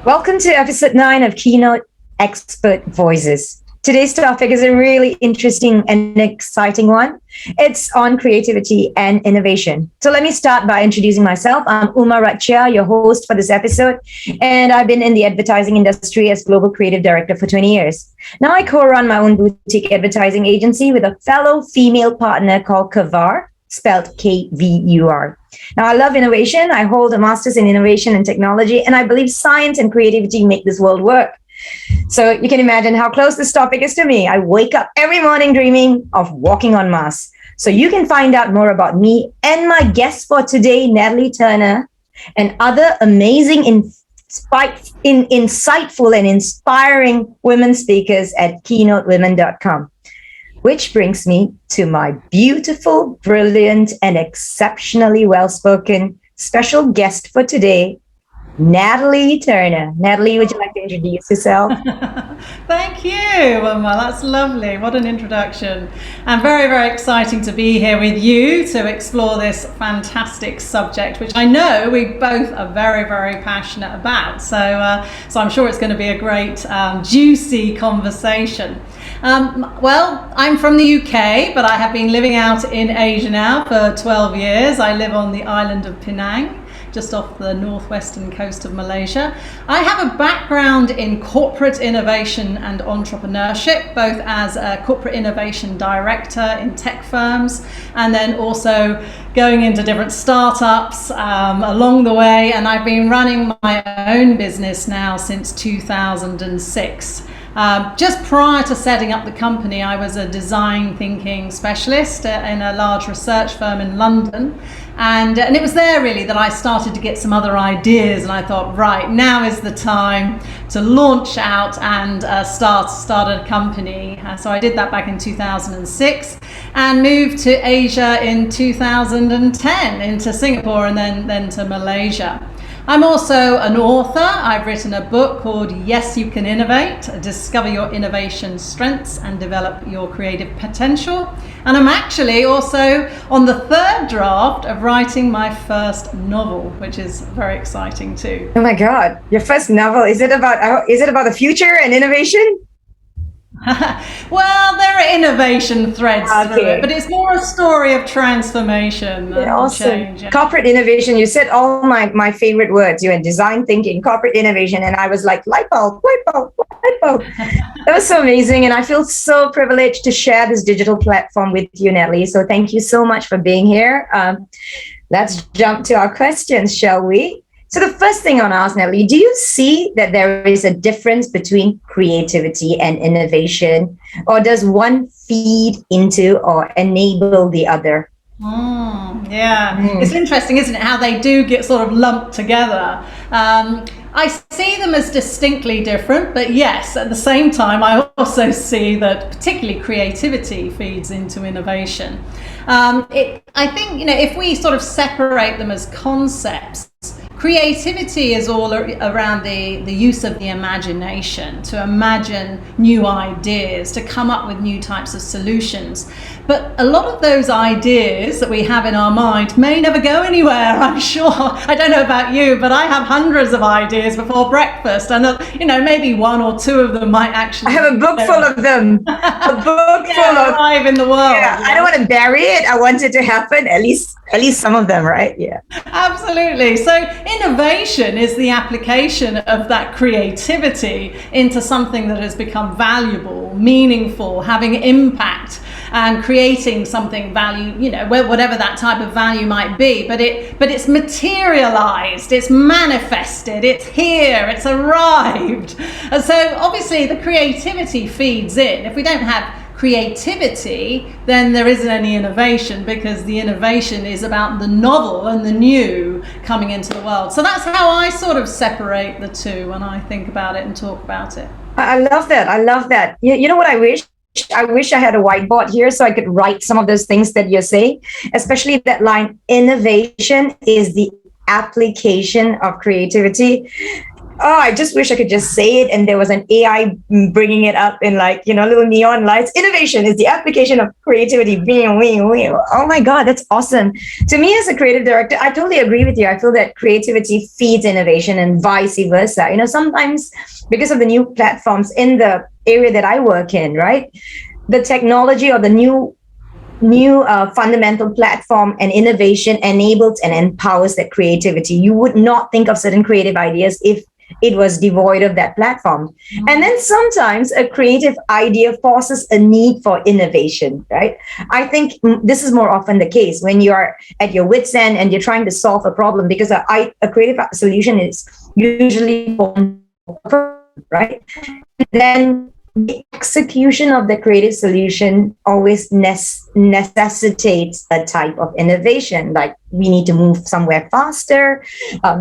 Welcome to episode 9 of Keynote Expert Voices. Today's topic is a really interesting and exciting one. It's on creativity and innovation. So let me start by introducing myself. I'm Chia, your host for this episode, and I've been in the advertising industry as Global Creative Director for 20 years. Now I co-run my own boutique advertising agency with a fellow female partner called Kavur, spelled Kvur. Now, I love innovation. I hold a master's in innovation and technology, and I believe science and creativity make this world work. So you can imagine how close this topic is to me. I wake up every morning dreaming of walking on Mars. So you can find out more about me and my guest for today, Natalie Turner, and other amazing, insightful and inspiring women speakers at keynotewomen.com. Which brings me to my beautiful, brilliant, and exceptionally well-spoken special guest for today, Natalie Turner. Natalie, would you like to introduce yourself? Thank you, Wilma. That's lovely. What an introduction. And very, very exciting to be here with you to explore this fantastic subject, which I know we both are very, very passionate about. So I'm sure it's going to be a great, juicy conversation. Well, I'm from the UK, but I have been living out in Asia now for 12 years. I live on the island of Penang, just off the northwestern coast of Malaysia. I have a background in corporate innovation and entrepreneurship, both as a corporate innovation director in tech firms, and then also going into different startups along the way. And I've been running my own business now since 2006. Just prior to setting up the company, I was a design thinking specialist in a large research firm in London. And it was there really that I started to get some other ideas, and I thought, right, now is the time to launch out and start a company. So I did that back in 2006 and moved to Asia in 2010 into Singapore and then to Malaysia. I'm also an author. I've written a book called Yes, You Can Innovate, Discover Your Innovation Strengths and Develop Your Creative Potential. And I'm actually also on the third draft of writing my first novel, which is very exciting too. Oh my God, your first novel, is it about the future and innovation? Well, there are innovation threads through it, but it's more a story of transformation and change. Yeah. Corporate innovation, you said all my favorite words. You had design thinking, corporate innovation, and I was like, light bulb. That was so amazing, and I feel so privileged to share this digital platform with you, Natalie. So thank you so much for being here. Let's jump to our questions, shall we? So the first thing I want to ask, Natalie, do you see that there is a difference between creativity and innovation, or does one feed into or enable the other? It's interesting, isn't it, how they do get sort of lumped together. I see them as distinctly different, but yes, at the same time, I also see that particularly creativity feeds into innovation. I think, if we sort of separate them as concepts, creativity is all around the use of the imagination, to imagine new ideas, to come up with new types of solutions. But a lot of those ideas that we have in our mind may never go anywhere, I'm sure. I don't know about you, but I have hundreds of ideas before breakfast, and maybe one or two of them might actually... I have a book full of them. A book full of... Alive in the world. Yeah, I don't want to bury it. I want it to happen, at least some of them, right? Yeah. Absolutely. So innovation is the application of that creativity into something that has become valuable, meaningful, having impact, and creating something value, whatever that type of value might be, but it's materialized, it's manifested, it's here, it's arrived. And so obviously the creativity feeds in. If we don't have creativity, then there isn't any innovation, because the innovation is about the novel and the new coming into the world. So that's how I sort of separate the two when I think about it and talk about it. I love that. You know what I wish? I wish I had a whiteboard here so I could write some of those things that you're saying, especially that line, innovation is the application of creativity. Oh, I just wish I could just say it and there was an AI bringing it up in like, little neon lights. Innovation is the application of creativity. Oh my God, that's awesome. To me as a creative director, I totally agree with you. I feel that creativity feeds innovation and vice versa. Sometimes because of the new platforms in the area that I work in, right? The technology or the new fundamental platform and innovation enables and empowers that creativity. You would not think of certain creative ideas if it was devoid of that platform. And then sometimes a creative idea forces a need for innovation, right? I think this is more often the case when you are at your wit's end and you're trying to solve a problem, because a creative solution is usually right? Then the execution of the creative solution always necessitates a type of innovation. Like we need to move somewhere faster.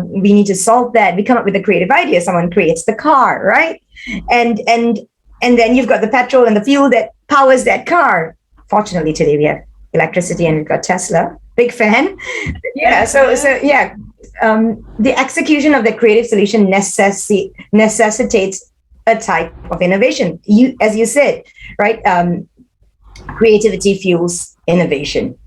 We need to solve that. We come up with a creative idea. Someone creates the car, right? And then you've got the petrol and the fuel that powers that car. Fortunately, today we have electricity and we've got Tesla. Big fan. Yeah. So yeah. The execution of the creative solution necessitates a type of innovation. As you said, right? Creativity fuels innovation,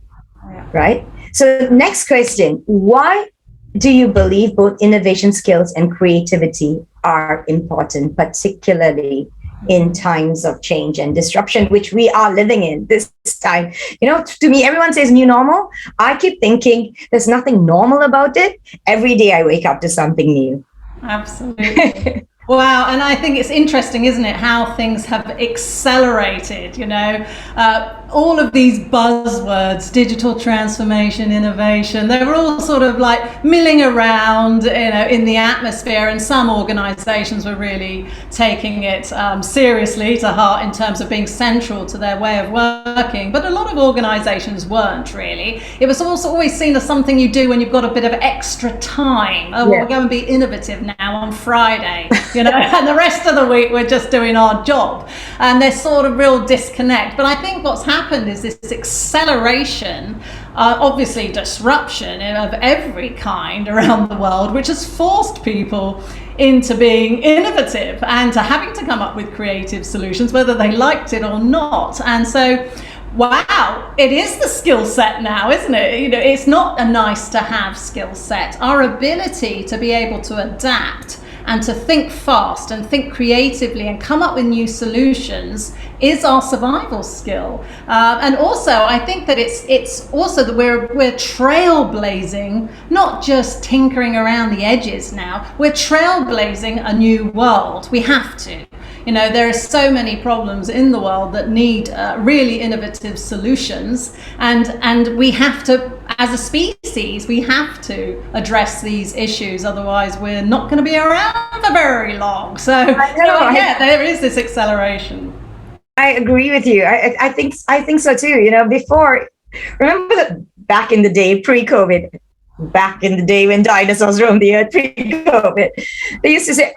right? So next question, why do you believe both innovation skills and creativity are important, particularly in times of change and disruption, which we are living in this time? To me, everyone says new normal. I keep thinking there's nothing normal about it. Every day I wake up to something new. Absolutely. Wow, and I think it's interesting, isn't it, how things have accelerated, all of these buzzwords, digital transformation, innovation, they were all sort of like milling around, in the atmosphere, and some organizations were really taking it seriously to heart in terms of being central to their way of working, but a lot of organizations weren't really. It was also always seen as something you do when you've got a bit of extra time. We'll go and be innovative now on Friday. And the rest of the week we're just doing our job, and there's sort of real disconnect. But I think what's happened is this acceleration, obviously disruption of every kind around the world, which has forced people into being innovative and to having to come up with creative solutions, whether they liked it or not. And so wow, it is the skill set now, isn't it? It's not a nice to have skill set. Our ability to be able to adapt and to think fast and think creatively and come up with new solutions is our survival skill. And also, I think that it's also that we're trailblazing, not just tinkering around the edges now. We're trailblazing a new world. We have to. There are so many problems in the world that need really innovative solutions, and we have to, as a species, we have to address these issues. Otherwise, we're not going to be around for very long. So there is this acceleration. I agree with you. I think so too. Before, remember that back in the day, pre-COVID. Back in the day when dinosaurs roamed the earth, pre-COVID, they used to say,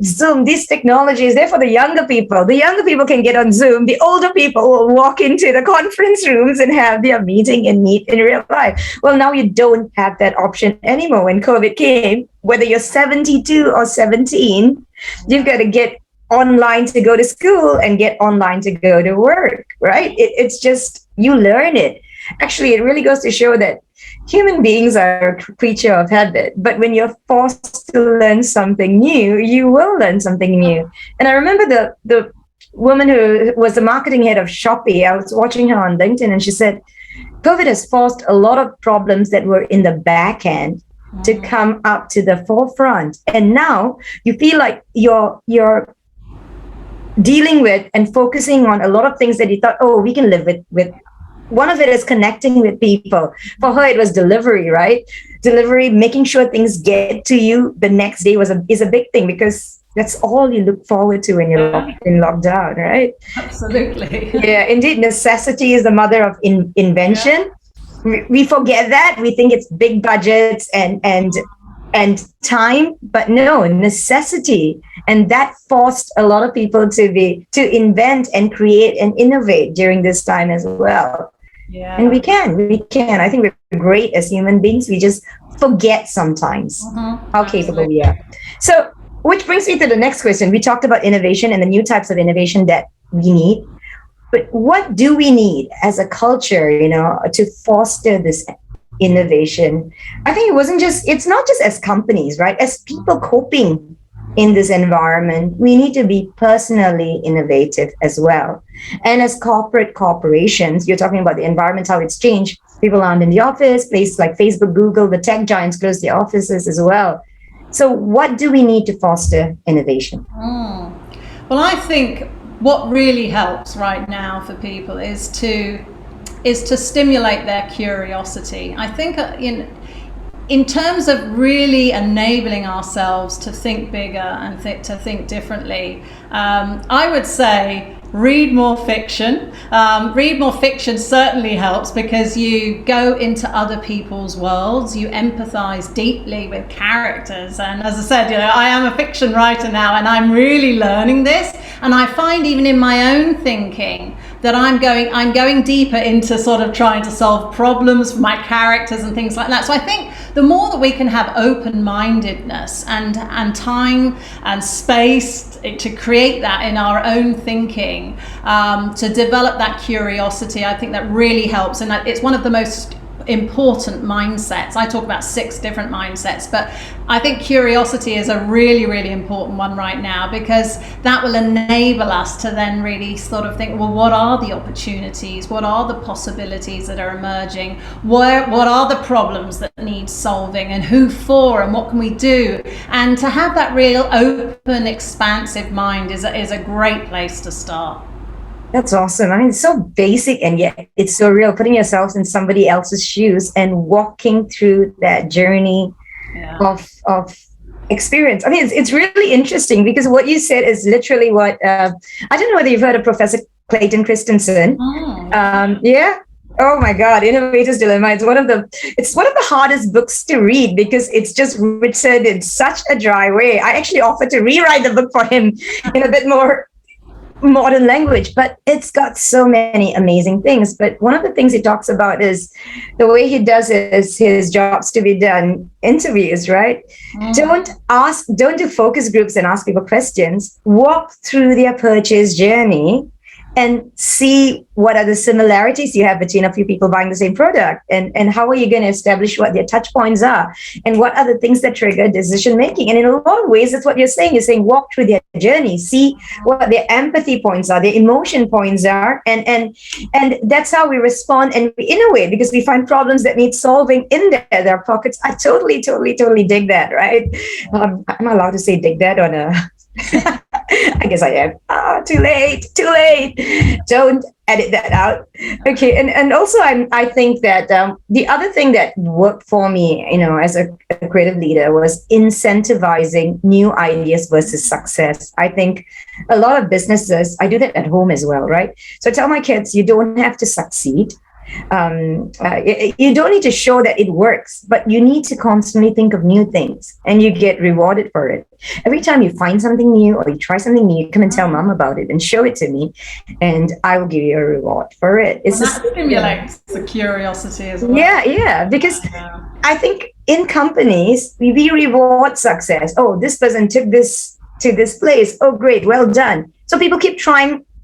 Zoom, this technology is there for the younger people. The younger people can get on Zoom. The older people will walk into the conference rooms and have their meeting and meet in real life. Well, now you don't have that option anymore. When COVID came, whether you're 72 or 17, you've got to get online to go to school and get online to go to work, right? It's just, you learn it. Actually, it really goes to show that human beings are a creature of habit, but when you're forced to learn something new, you will learn something new. And I remember the woman who was the marketing head of Shopee, I was watching her on LinkedIn, and she said, COVID has forced a lot of problems that were in the back end to come up to the forefront. And now you feel like you're dealing with and focusing on a lot of things that you thought, we can live with. One of it is connecting with people. For her, it was delivery, right? Delivery, making sure things get to you the next day is a big thing, because that's all you look forward to when you're in lockdown, right? Absolutely. Yeah, indeed. Necessity is the mother of invention. Yeah. We forget that. We think it's big budgets and time, but no, necessity. And that forced a lot of people to invent and create and innovate during this time as well. Yeah. And we can. I think we're great as human beings. We just forget sometimes how capable we are. So which brings me to the next question. We talked about innovation and the new types of innovation that we need. But what do we need as a culture, to foster this innovation? I think it's not just as companies, right? As people coping in this environment, we need to be personally innovative as well. And as corporations, you're talking about the environment, how it's changed. People aren't in the office, places like Facebook, Google, the tech giants close their offices as well. So what do we need to foster innovation? Well, I think what really helps right now for people is to stimulate their curiosity. I think in terms of really enabling ourselves to think bigger and to think differently, I would say read more fiction. Read more fiction certainly helps because you go into other people's worlds, you empathize deeply with characters. And as I said, I am a fiction writer now and I'm really learning this. And I find even in my own thinking that I'm going deeper into sort of trying to solve problems for my characters and things like that. So I think the more that we can have open-mindedness and time and space to create that in our own thinking, to develop that curiosity, I think that really helps. And it's one of the most important mindsets. I talk about 6 different mindsets, but I think curiosity is a really, really important one right now because that will enable us to then really sort of think, well, what are the opportunities? What are the possibilities that are emerging? What are the problems that need solving and who for and what can we do? And to have that real open, expansive mind is a great place to start. That's awesome. I mean, it's so basic and yet it's so real, putting yourself in somebody else's shoes and walking through that journey of experience. I mean, it's really interesting because what you said is literally what, I don't know whether you've heard of Professor Clayton Christensen. Yeah. Oh my God, Innovator's Dilemma. It's one of the hardest books to read because it's just written in such a dry way. I actually offered to rewrite the book for him in a bit more modern language, but it's got so many amazing things. But one of the things he talks about is the way he does it is his jobs to be done interviews, right? Don't do focus groups and ask people questions. Walk through their purchase journey and see what are the similarities you have between a few people buying the same product, and how are you going to establish what their touch points are and what are the things that trigger decision making. And in a lot of ways, that's what you're saying. You're saying walk through their journey, see what their empathy points are, their emotion points are, and that's how we respond and we innovate because we find problems that need solving in their pockets. I totally dig that, right? I'm allowed to say dig that on a I guess I am. Too late. Don't edit that out. Okay. And also I think that the other thing that worked for me, as a creative leader was incentivizing new ideas versus success. I think a lot of businesses, I do that at home as well, right? So I tell my kids, you don't have to succeed. You don't need to show that it works, but you need to constantly think of new things and you get rewarded for it. Every time you find something new or you try something new, you come and tell mom about it and show it to me and I will give you a reward for it. That stimulates the curiosity as well. Yeah, because I think in companies, we reward success. Oh, this person took this to this place. Oh, great, well done. So people keep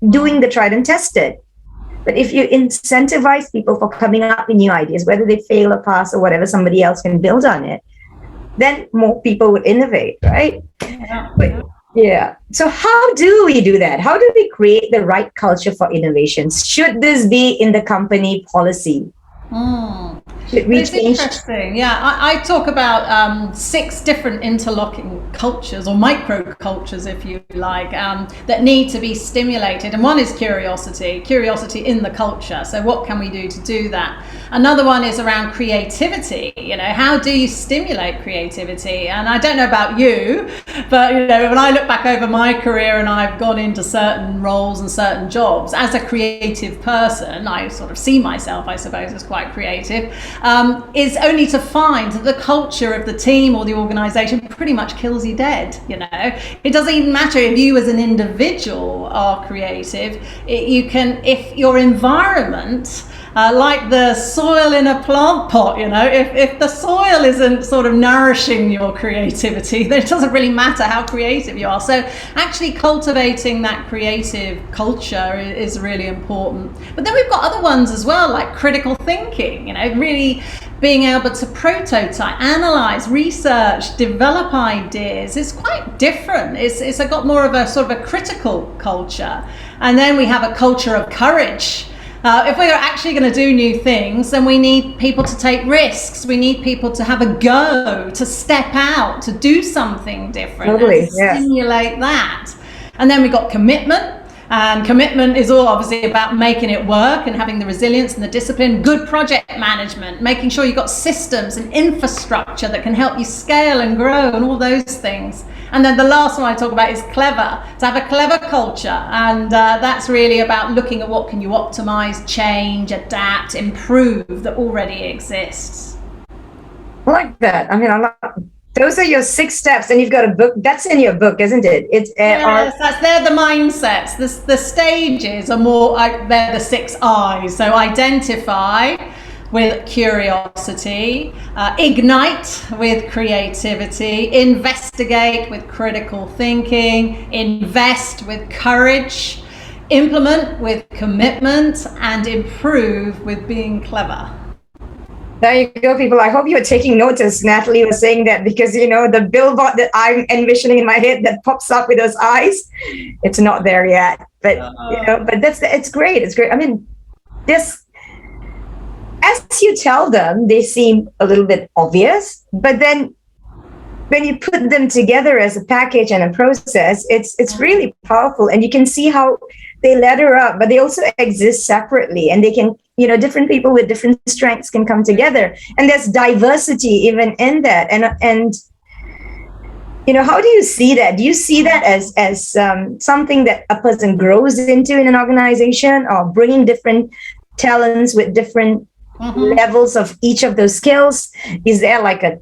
doing the tried and tested. But if you incentivize people for coming up with new ideas, whether they fail or pass or whatever, somebody else can build on it, then more people would innovate, right? Yeah. So how do we do that? How do we create the right culture for innovations? Should this be in the company policy? It's interesting. Yeah, I talk about 6 different interlocking cultures or micro cultures, if you like, that need to be stimulated. And one is curiosity in the culture. So what can we do to do that? Another one is around creativity. How do you stimulate creativity? And I don't know about you, but when I look back over my career and I've gone into certain roles and certain jobs, as a creative person, I sort of see myself, I suppose, as quite creative. Is only to find that the culture of the team or the organization pretty much kills you dead. It doesn't even matter if you as an individual are creative. If your environment like the soil in a plant pot. If the soil isn't sort of nourishing your creativity, then it doesn't really matter how creative you are. So actually cultivating that creative culture is really important. But then we've got other ones as well, like critical thinking, really being able to prototype, analyze, research, develop ideas. Is quite different. It's got more of a sort of a critical culture. And then we have a culture of courage. If we're actually going to do new things, then we need people to take risks. We need people to have a go, to step out, to do something different, totally, and stimulate that. And then we got commitment. And commitment is all obviously about making it work and having the resilience and the discipline. Good project management, making sure you've got systems and infrastructure that can help you scale and grow and all those things. And then the last one I talk about is clever, to have a clever culture. And that's really about looking at what can you optimize, change, adapt, improve that already exists. I like that. I mean, those are your 6 steps, and you've got a book. That's in your book, isn't it? Yes, they're the mindsets. The stages are more like they're the 6 I's. So identify with curiosity, ignite with creativity, investigate with critical thinking, invest with courage, implement with commitment, and improve with being clever. There you go, people. I hope you're taking notice. Natalie was saying that because, the billboard that I'm envisioning in my head that pops up with those eyes, it's not there yet. But, but it's great. It's great. I mean, this, as you tell them, they seem a little bit obvious, but then when you put them together as a package and a process, it's really powerful. And you can see how they ladder up, but they also exist separately, and they can, different people with different strengths can come together, and there's diversity even in that. And how do you see that? Do you see that as something that a person grows into in an organization, or bringing different talents with different levels of each of those skills? Is there like a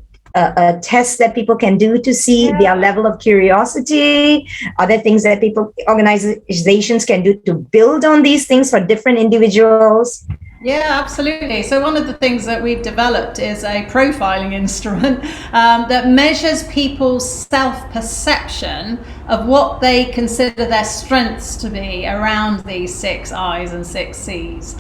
test that people can do to see their level of curiosity? Are there things that organizations can do to build on these things for different individuals? Yeah, absolutely. So one of the things that we've developed is a profiling instrument that measures people's self-perception of what they consider their strengths to be around these 6 I's and 6 C's.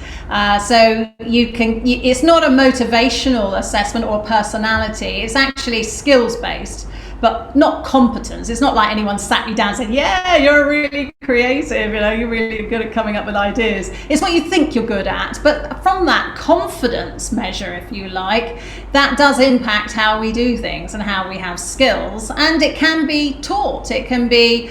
So it's not a motivational assessment or personality. It's actually skills-based, but not competence. It's not like anyone sat you down and said, yeah, you're really creative, you're really good at coming up with ideas. It's what you think you're good at. But from that confidence measure, if you like, that does impact how we do things and how we have skills. And it can be taught, it can be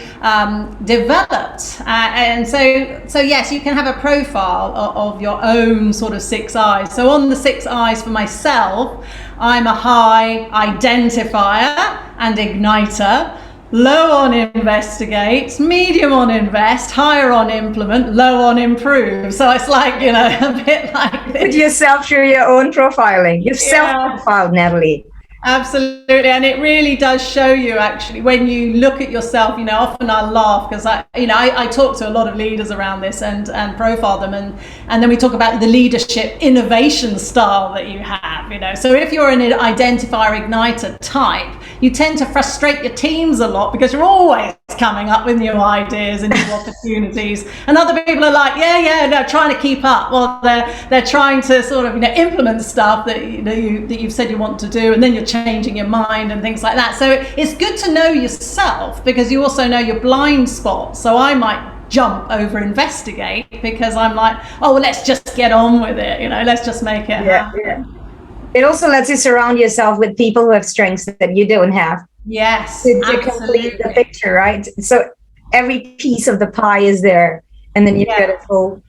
developed. And so yes, you can have a profile of your own sort of 6 I's. So on the 6 I's for myself, I'm a high identifier and igniter, low on investigate, medium on invest, higher on implement, low on improve. So it's like, a bit like this. Put yourself through your own profiling. You've self-profiled, Natalie. Absolutely, and it really does show you actually when you look at yourself. Often I laugh because I talk to a lot of leaders around this and profile them, and then we talk about the leadership innovation style that you have. So if you're an identifier igniter type, you tend to frustrate your teams a lot because you're always coming up with new ideas and new opportunities, and other people are like, trying to keep up. Well, they're trying to sort of implement stuff that that you've said you want to do, and then you're changing your mind and things like that. So it's good to know yourself because you also know your blind spots. So I might jump over investigate because I'm like, let's just get on with it. Let's just make it happen. Yeah. It also lets you surround yourself with people who have strengths that you don't have. Yes, to complete the picture, right? So every piece of the pie is there, and then you get a full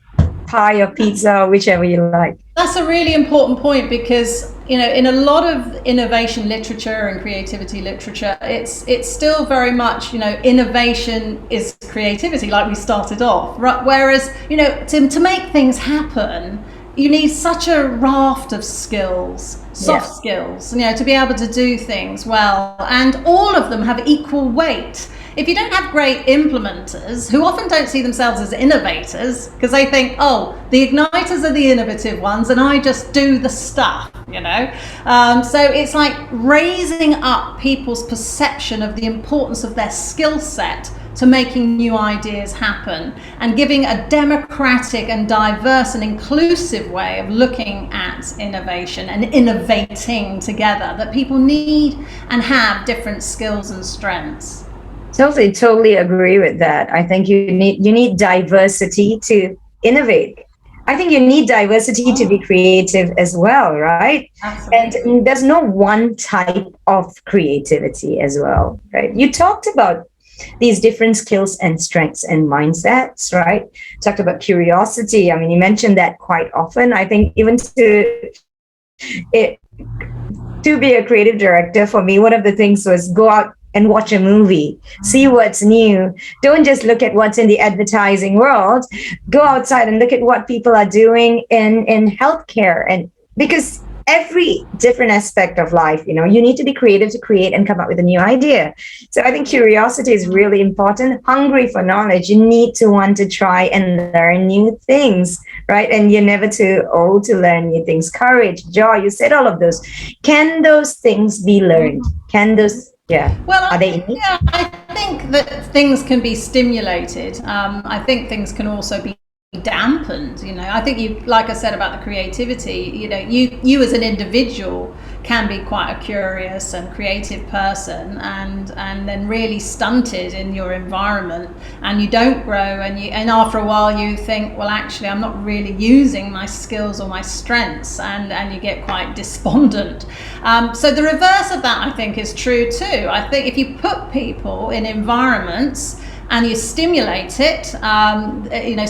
pie or pizza, or whichever you like. That's a really important point because in a lot of innovation literature and creativity literature, it's still very much innovation is creativity, like we started off. Right? Whereas to make things happen, you need such a raft of skills, soft skills, to be able to do things well, and all of them have equal weight if you don't have great implementers who often don't see themselves as innovators because they think, oh, the igniters are the innovative ones and I just do the stuff, you know. So it's like raising up people's perception of the importance of their skill set to making new ideas happen, and giving a democratic and diverse and inclusive way of looking at innovation and innovating together, that people need and have different skills and strengths. Totally agree with that. I think you need diversity to innovate. I think you need diversity to be creative as well, right? Absolutely. And there's no one type of creativity as well, right? You talked about these different skills and strengths and mindsets, right? Talked about curiosity. I mean, you mentioned that quite often. I think even to be a creative director, for me, one of the things was go out and watch a movie, see what's new. Don't just look at what's in the advertising world. Go outside and look at what people are doing in healthcare. And because every different aspect of life, you know, you need to be creative to create and come up with a new idea. So I think curiosity is really important. Hungry for knowledge. You need to want to try and learn new things, right? And you're never too old to learn new things. Courage, joy, you said all of those. Can those things be learned? Can those, yeah. Well, are they innate? Yeah, I think that things can be stimulated. I think things can also be dampened. You know, I think you, like I said about the creativity, you know, you as an individual can be quite a curious and creative person, and then really stunted in your environment, and you don't grow, and after a while you think, well, actually I'm not really using my skills or my strengths, and you get quite despondent. So the reverse of that, I think, is true too. I think if you put people in environments and you stimulate it,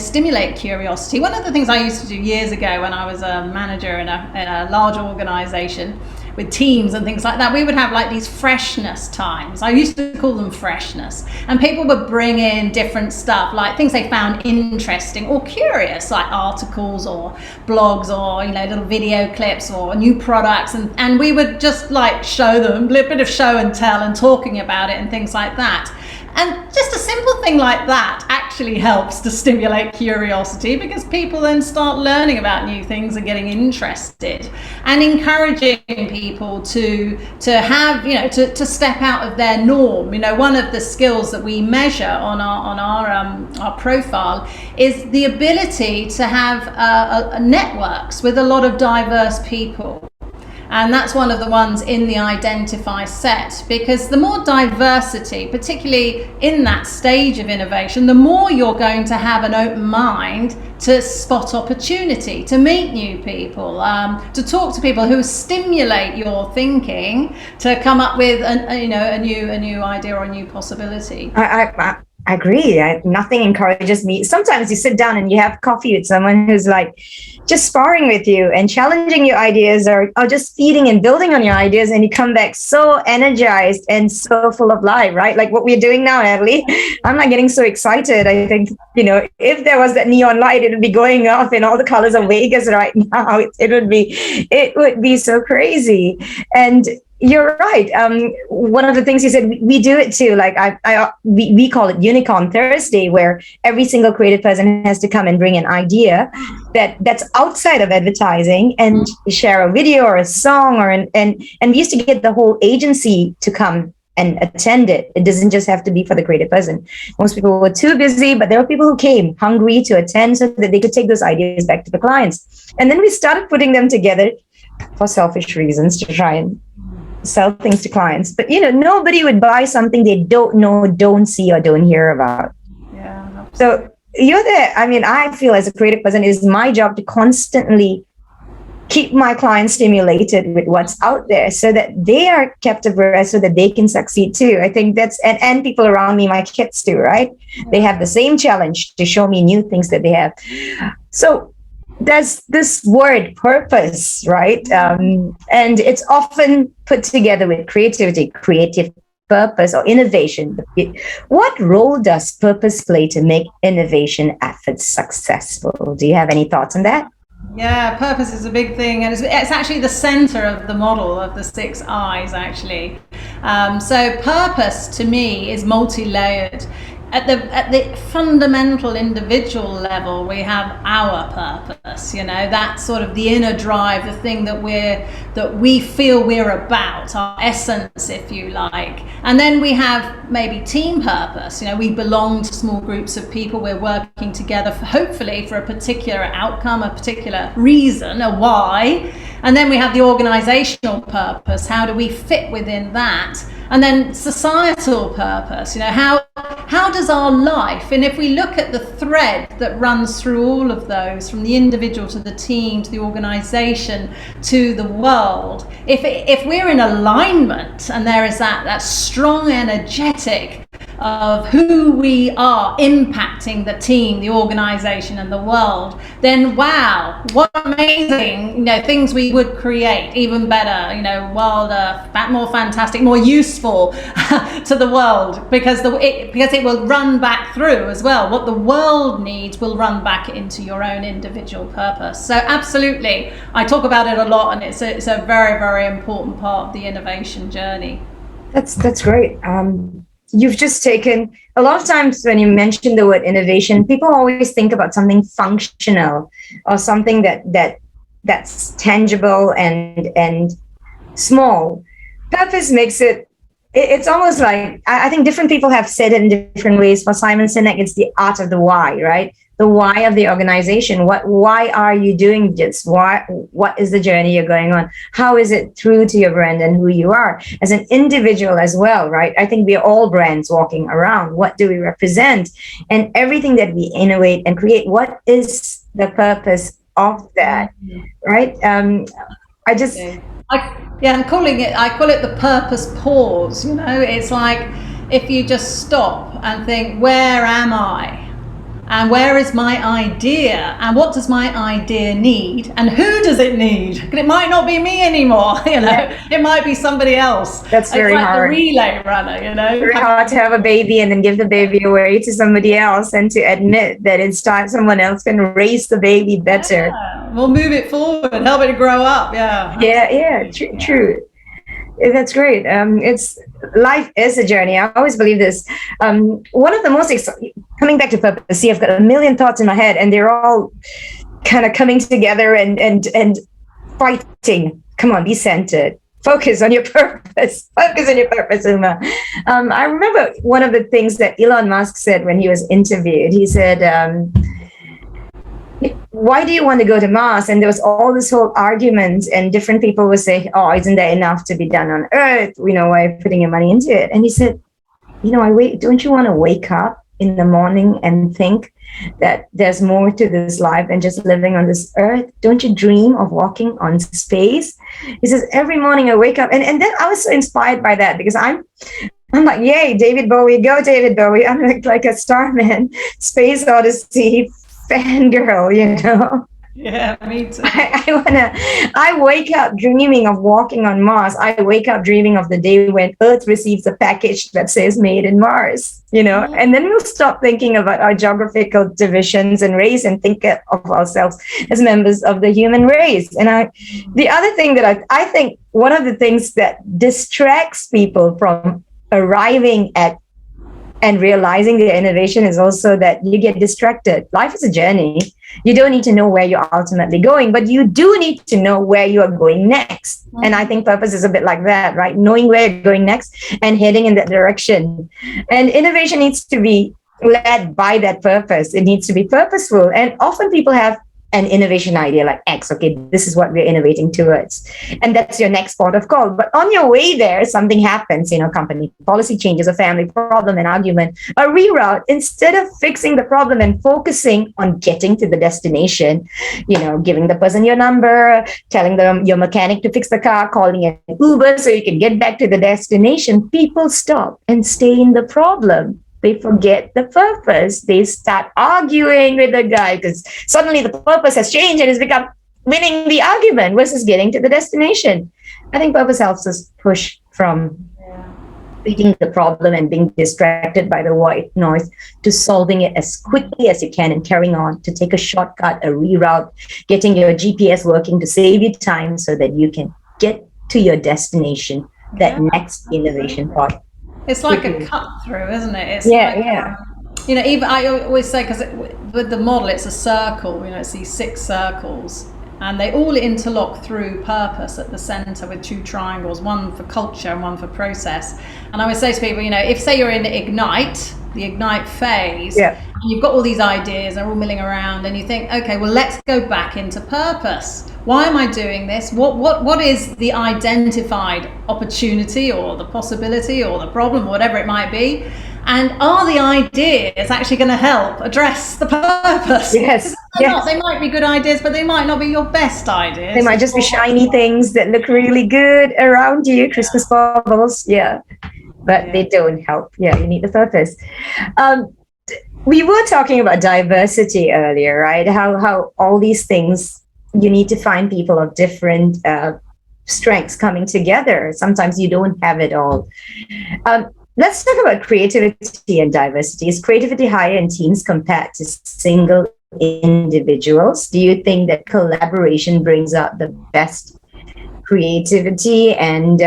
stimulate curiosity. One of the things I used to do years ago when I was a manager in a large organization with teams and things like that, we would have like these freshness times. I used to call them freshness. And people would bring in different stuff, like things they found interesting or curious, like articles or blogs or, you know, little video clips or new products. And we would just like show them a little bit of show and tell and talking about it and things like that. And just a simple thing like that actually helps to stimulate curiosity, because people then start learning about new things and getting interested, and encouraging people to have, you know, to step out of their norm. You know, one of the skills that we measure on our profile is the ability to have networks with a lot of diverse people. And that's one of the ones in the identify set, because the more diversity, particularly in that stage of innovation, the more you're going to have an open mind to spot opportunity, to meet new people, to talk to people who stimulate your thinking, to come up with a new idea or a new possibility. I agree. Nothing encourages me. Sometimes you sit down and you have coffee with someone who's like just sparring with you and challenging your ideas, or just feeding and building on your ideas, and you come back so energized and so full of life, right? Like what we're doing now, Natalie. I'm like getting so excited. I think, you know, if there was that neon light, it would be going off in all the colors of Vegas right now. It would be so crazy. And you're right. One of the things you said, we do it too. Like we call it Unicorn Thursday, where every single creative person has to come and bring an idea that's outside of advertising and share a video or a song and we used to get the whole agency to come and attend it. It doesn't just have to be for the creative person. Most people were too busy, but there were people who came hungry to attend so that they could take those ideas back to the clients. And then we started putting them together for selfish reasons to try and sell things to clients. But, you know, nobody would buy something they don't know, don't see, or don't hear about. Yeah. So you're there. I mean, I feel as a creative person, it is my job to constantly keep my clients stimulated with what's out there so that they are kept abreast so that they can succeed too. I think that's, and people around me, my kids too, right? They have the same challenge to show me new things that they have. So there's this word purpose, right? And it's often put together with creativity, creative purpose or innovation. What role does purpose play to make innovation efforts successful? Do you have any thoughts on that? Yeah, purpose is a big thing, and it's actually the center of the model of the 6 I's, actually. So purpose to me is multi-layered. At the fundamental individual level, we have our purpose. That's sort of the inner drive, the thing that we feel we're about, our essence, if you like. And then we have maybe team purpose. We belong to small groups of people. We're working together, hopefully for a particular outcome, a particular reason, a why. And then we have the organizational purpose. How do we fit within that? And then societal purpose, how does our life, and if we look at the thread that runs through all of those, from the individual to the team to the organization to the world, if we're in alignment and there is that strong energetic of who we are impacting the team, the organization and the world, then wow, what amazing things we would create, even better, wilder, more fantastic, more useful to the world, because it will run back through as well. What the world needs will run back into your own individual purpose. So absolutely, I talk about it a lot, and it's a very, very important part of the innovation journey. That's great. You've just taken a lot of times when you mention the word innovation, people always think about something functional or something that's tangible and small. Purpose makes it's almost like, I think different people have said it in different ways. For Simon Sinek, it's the art of the why, right? The why of the organization. Why are you doing this? What is the journey you're going on? How is it through to your brand and who you are as an individual as well, right? I think we're all brands walking around. What do we represent? And everything that we innovate and create, what is the purpose of that, right? I call it the purpose pause. It's like, if you just stop and think, where am I? And where is my idea? And what does my idea need? And who does it need? Because it might not be me anymore, It might be somebody else. That's very hard. The relay runner, Very hard to have a baby and then give the baby away to somebody else, and to admit that it's time someone else can raise the baby better. Yeah. We'll move it forward, help it grow up. True. That's great. Life is a journey. I always believe this. One of the most coming back to purpose. See, I've got a million thoughts in my head, and they're all kind of coming together and fighting. Come on, be centered. Focus on your purpose. Focus on your purpose, Uma. I remember one of the things that Elon Musk said when he was interviewed. He said, why do you want to go to Mars? And there was all this whole argument, and different people would say, oh, isn't there enough to be done on Earth? Why are you putting your money into it? And he said, don't you want to wake up in the morning and think that there's more to this life than just living on this Earth? Don't you dream of walking on space? He says, every morning I wake up. And then I was so inspired by that, because I'm like, yay, David Bowie, go David Bowie. I'm like a Starman, Space Odyssey fangirl, Yeah, me too. I wake up dreaming of walking on Mars. I wake up dreaming of the day when Earth receives a package that says made in Mars, and then we'll stop thinking about our geographical divisions and race and think of ourselves as members of the human race. And the other thing that I think one of the things that distracts people from arriving at and realizing the innovation is also that you get distracted. Life is a journey. You don't need to know where you're ultimately going, but you do need to know where you are going next. Mm-hmm. And I think purpose is a bit like that, right? Knowing where you're going next and heading in that direction. And innovation needs to be led by that purpose. It needs to be purposeful. And often people have an innovation idea like X, okay, this is what we're innovating towards. And that's your next port of call. But on your way there, something happens, company policy changes, a family problem, an argument, a reroute. Instead of fixing the problem and focusing on getting to the destination, giving the person your number, telling them your mechanic to fix the car, calling an Uber so you can get back to the destination, people stop and stay in the problem. They forget the purpose. They start arguing with the guy because suddenly the purpose has changed and it's become winning the argument versus getting to the destination. I think purpose helps us push from treating the problem and being distracted by the white noise to solving it as quickly as you can and carrying on to take a shortcut, a reroute, getting your GPS working to save you time so that you can get to your destination, that next innovation part. It's like a cut through, isn't it? It's even I always say, because with the model, it's a circle, it's these 6 circles, and they all interlock through purpose at the center with 2 triangles, one for culture and one for process. And I would say to people, if say you're in Ignite, the Ignite phase, and you've got all these ideas, they're all milling around, and you think, okay, well, let's go back into purpose. Why am I doing this? What is the identified opportunity or the possibility or the problem, whatever it might be? And are the ideas actually going to help address the purpose? Yes. They might be good ideas, but they might not be your best ideas. They might just be shiny things that look really good around you, Christmas baubles. Yeah. But they don't help. Yeah, you need the purpose. We were talking about diversity earlier, right? How all these things, you need to find people of different strengths coming together. Sometimes you don't have it all. Let's talk about creativity and diversity. Is creativity higher in teams compared to single individuals? Do you think that collaboration brings out the best creativity? And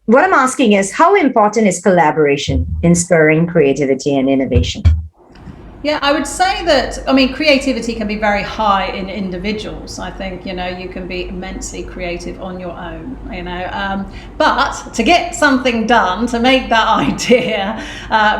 what I'm asking is, how important is collaboration in spurring creativity and innovation? Yeah, I would say that, creativity can be very high in individuals. I think, you can be immensely creative on your own, but to get something done, to make that idea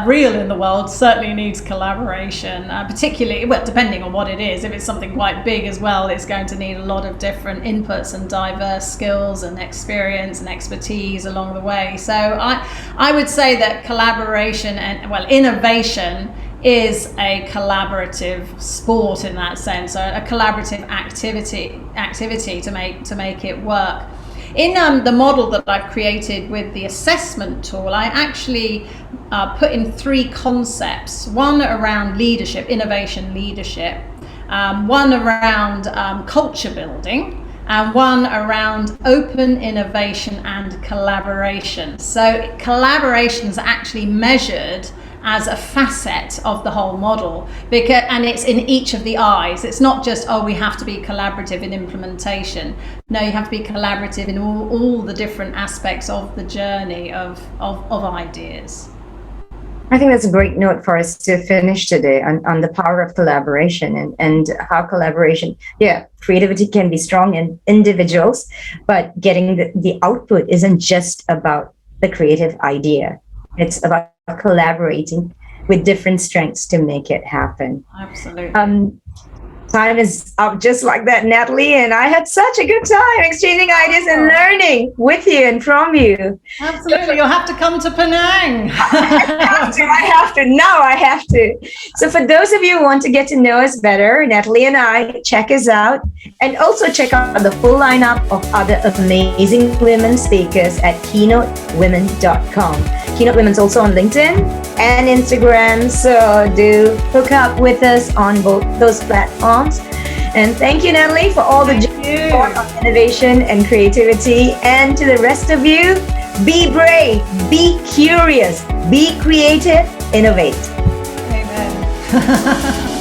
real in the world, certainly needs collaboration, particularly, depending on what it is. If it's something quite big as well, it's going to need a lot of different inputs and diverse skills and experience and expertise along the way. So I would say that collaboration and, innovation is a collaborative sport in that sense, or a collaborative activity to make it work. In the model that I've created with the assessment tool, I actually put in 3 concepts: one around leadership, innovation leadership, one around culture building, and one around open innovation and collaboration. So collaboration is actually measured as a facet of the whole model, and it's in each of the I's. It's not just, we have to be collaborative in implementation. No, you have to be collaborative in all the different aspects of the journey of ideas. I think that's a great note for us to finish today on the power of collaboration and how collaboration, creativity can be strong in individuals, but getting the output isn't just about the creative idea. It's about collaborating with different strengths to make it happen. Absolutely. Time is up just like that, Natalie, and I had such a good time exchanging ideas and learning with you and from you. Absolutely. You'll have to come to Penang. I have to. So for those of you who want to get to know us better, Natalie and I, check us out, and also check out the full lineup of other amazing women speakers at keynotewomen.com. Keynote Women's also on LinkedIn and Instagram, so do hook up with us on both those platforms. And thank you, Natalie, for all the support on innovation and creativity. And to the rest of you, be brave, be curious, be creative, innovate. Amen.